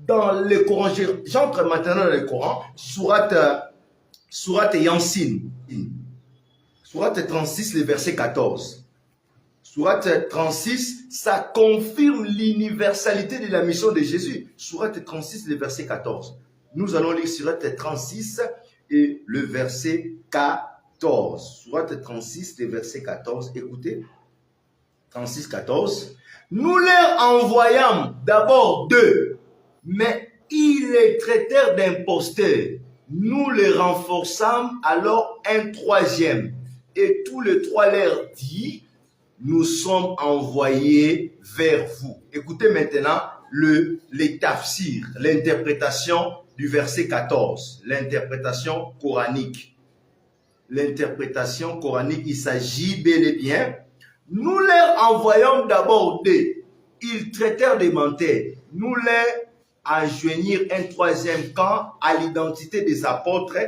dans le Coran, j'entre maintenant dans le Coran, Sourate Yasin, Sourate 36, le verset 14. Sourate 36, ça confirme l'universalité de la mission de Jésus. Sourate 36, le verset 14. Nous allons lire Sourate 36 et le verset 14. Sourate 36, le verset 14. Écoutez. 36, 14. Nous leur envoyâmes d'abord deux, mais ils les traitèrent d'imposteurs. Nous les renforçâmes alors un troisième. Et tous les trois leur dit, nous sommes envoyés vers vous. Écoutez maintenant les tafsirs, l'interprétation du verset 14, l'interprétation coranique. L'interprétation coranique, il s'agit bel et bien. Nous leur envoyons d'abord deux. Ils traitèrent de menteurs. Nous leur enjoignirent un troisième camp à l'identité des apôtres.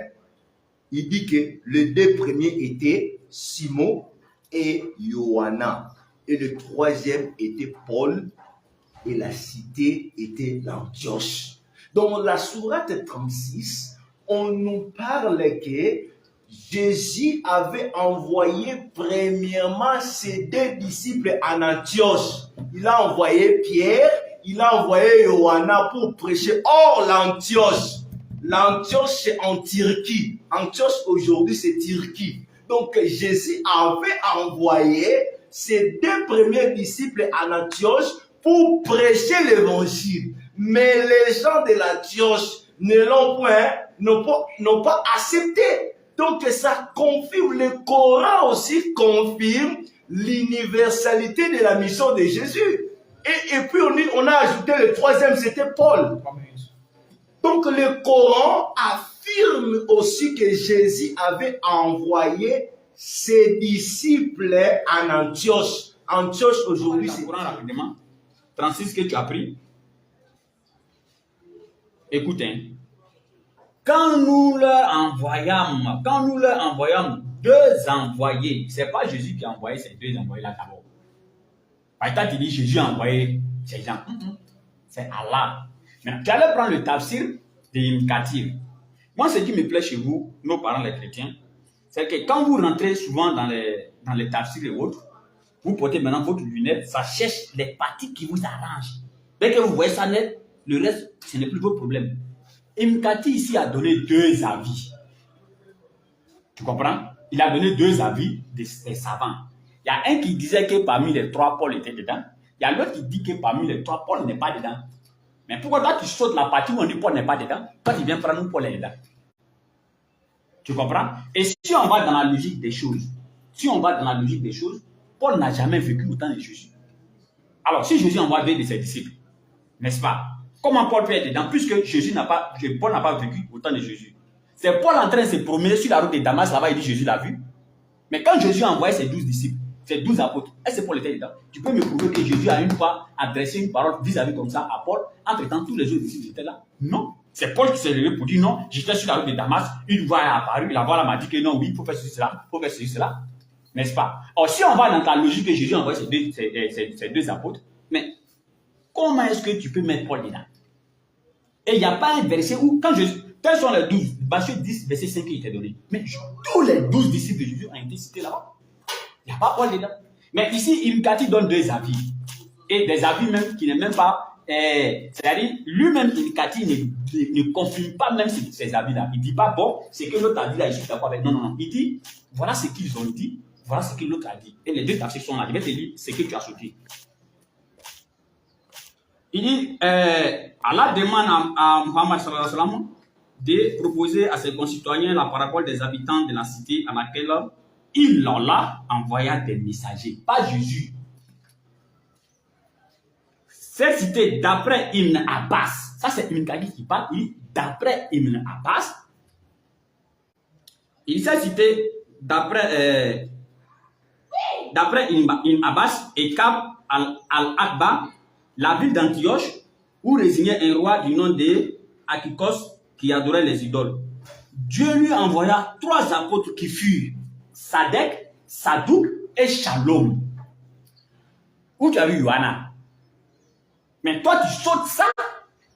Il dit que les deux premiers étaient Simon et Johanna. Et le troisième était Paul. Et la cité était l'Antioche. Dans la sourate 36, on nous parle que Jésus avait envoyé premièrement ses deux disciples en Antioche. Il a envoyé Pierre, il a envoyé Johanna pour prêcher. Or, l'Antioche c'est en Turquie. Antioche aujourd'hui c'est Turquie. Donc Jésus avait envoyé ses deux premiers disciples en Antioche pour prêcher l'évangile. Mais les gens de l'Antioche n'ont pas accepté. Donc ça confirme, le Coran aussi confirme l'universalité de la mission de Jésus. Et puis on a ajouté le troisième, c'était Paul. Donc le Coran affirme aussi que Jésus avait envoyé ses disciples en Antioche. Antioche aujourd'hui c'est... rapidement. 36 que tu as pris. Écoute, hein. Quand nous leur envoyâmes deux envoyés, c'est pas Jésus qui a envoyé ces deux envoyés-là d'abord. Par exemple, tu dis Jésus a envoyé ces gens. C'est Allah. Maintenant, tu allais prendre le tafsir de Ibn Kathir. Moi, ce qui me plaît chez vous, nos parents les chrétiens, c'est que quand vous rentrez souvent dans les tafsirs et autres, vous portez maintenant votre lunette, ça cherche les parties qui vous arrangent. Dès que vous voyez ça net, le reste, ce n'est plus votre problème. Ibn Kathir ici a donné deux avis. Tu comprends? Il a donné deux avis des savants. Il y a un qui disait que parmi les trois Paul étaient dedans. Il y a l'autre qui dit que parmi les trois Paul n'est pas dedans. Mais pourquoi toi tu sautes la partie où on dit Paul n'est pas dedans? Toi tu viens prendre où Paul est dedans. Tu comprends? Et si on va dans la logique des choses, Paul n'a jamais vécu autant de Jésus. Alors si Jésus envoie deux de ses disciples, n'est-ce pas? Comment Paul peut être dedans puisque Paul n'a pas vécu autant de Jésus? C'est Paul en train de se promener sur la route de Damas, là-bas il dit Jésus l'a vu. Mais quand Jésus a envoyé ses 12 disciples, ses 12 apôtres, est-ce que Paul était dedans? Tu peux me prouver que Jésus a une fois adressé une parole vis-à-vis comme ça à Paul, entre-temps tous les autres disciples étaient là? Non. C'est Paul qui s'est levé pour dire non, j'étais sur la route de Damas, une voix est apparue, la voix m'a dit que non, oui, il faut faire ceci, cela, il faut faire ceci, cela. N'est-ce pas? Or, si on va dans ta logique que Jésus a envoyé ses deux apôtres, mais comment est-ce que tu peux mettre Paul dedans? Et il n'y a pas un verset où, quand Jésus, quels sont les 12? Matthieu 10, verset 5 qui était donné. Mais tous les 12 disciples de Jésus ont été cités là-bas. Il n'y a pas Paul dedans. Mais ici, Ibn Kathir donne deux avis. Et des avis même qui n'est même pas... c'est-à-dire, lui-même, Ibn Kathir ne confirme pas même ces avis-là. Il ne dit pas, bon, c'est que l'autre a dit là, je suis d'accord avec... Non. Il dit, voilà ce qu'ils ont dit, voilà ce que l'autre a dit. Et les deux tafsirs sont là. Je vais te dire ce que tu as sauté. Il dit, Allah demande à Muhammad sallallahu alayhi wa sallam de proposer à ses concitoyens la parabole des habitants de la cité à laquelle il Allah envoya des messagers, pas Jésus. Cette cité, d'après Ibn Abbas, ça c'est Ibn Kathir qui parle, il dit d'après Ibn Abbas, il s'est cité d'après Ibn Abbas et Kab al-Akba, la ville d'Antioche, où résignait un roi du nom de Akikos qui adorait les idoles. Dieu lui envoya trois apôtres qui furent Sadek, Sadouk et Shalom. Où tu as vu Yohana? Mais toi tu sautes ça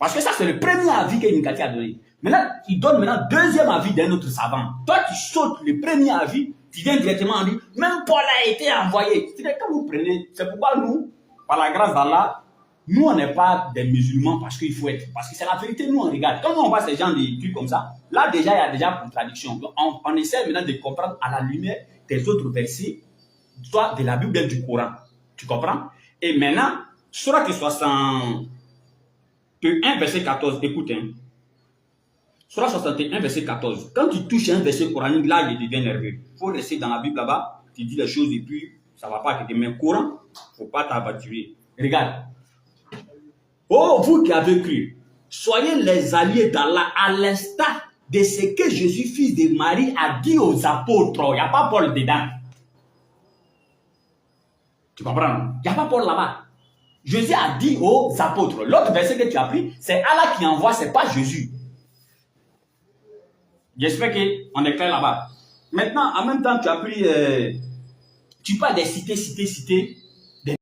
Parce que ça, c'est le premier avis que Nicati a donné. Maintenant, il donne maintenant deuxième avis d'un autre savant. Toi, tu sautes le premier avis, tu viens directement en lui. Même Paul a été envoyé. C'est-à-dire, quand vous prenez, c'est pourquoi nous, par la grâce d'Allah, nous, on n'est pas des musulmans parce qu'il faut être. Parce que c'est la vérité, nous, on regarde. Quand on voit ces gens de trucs comme ça, là, déjà, il y a déjà contradiction. Donc, on essaie maintenant de comprendre à la lumière des autres versets, soit de la Bible ou du Coran. Tu comprends? Et maintenant, Sourate 61, verset 14, écoute, hein. Sourate 61, verset 14. Quand tu touches un verset coranique, là, il devient nerveux. Il faut rester dans la Bible là-bas, tu dis les choses et puis ça ne va pas avec mais Coran, il ne faut pas t'aventurer. Regarde. Oh, vous qui avez cru, soyez les alliés d'Allah à l'instar de ce que Jésus, fils de Marie, a dit aux apôtres. Il n'y a pas Paul dedans. Tu comprends? Il n'y a pas Paul là-bas. Jésus a dit aux apôtres. L'autre verset que tu as pris, c'est Allah qui envoie, ce n'est pas Jésus. J'espère qu'on est clair là-bas. Maintenant, en même temps, tu as pris... tu parles des cités.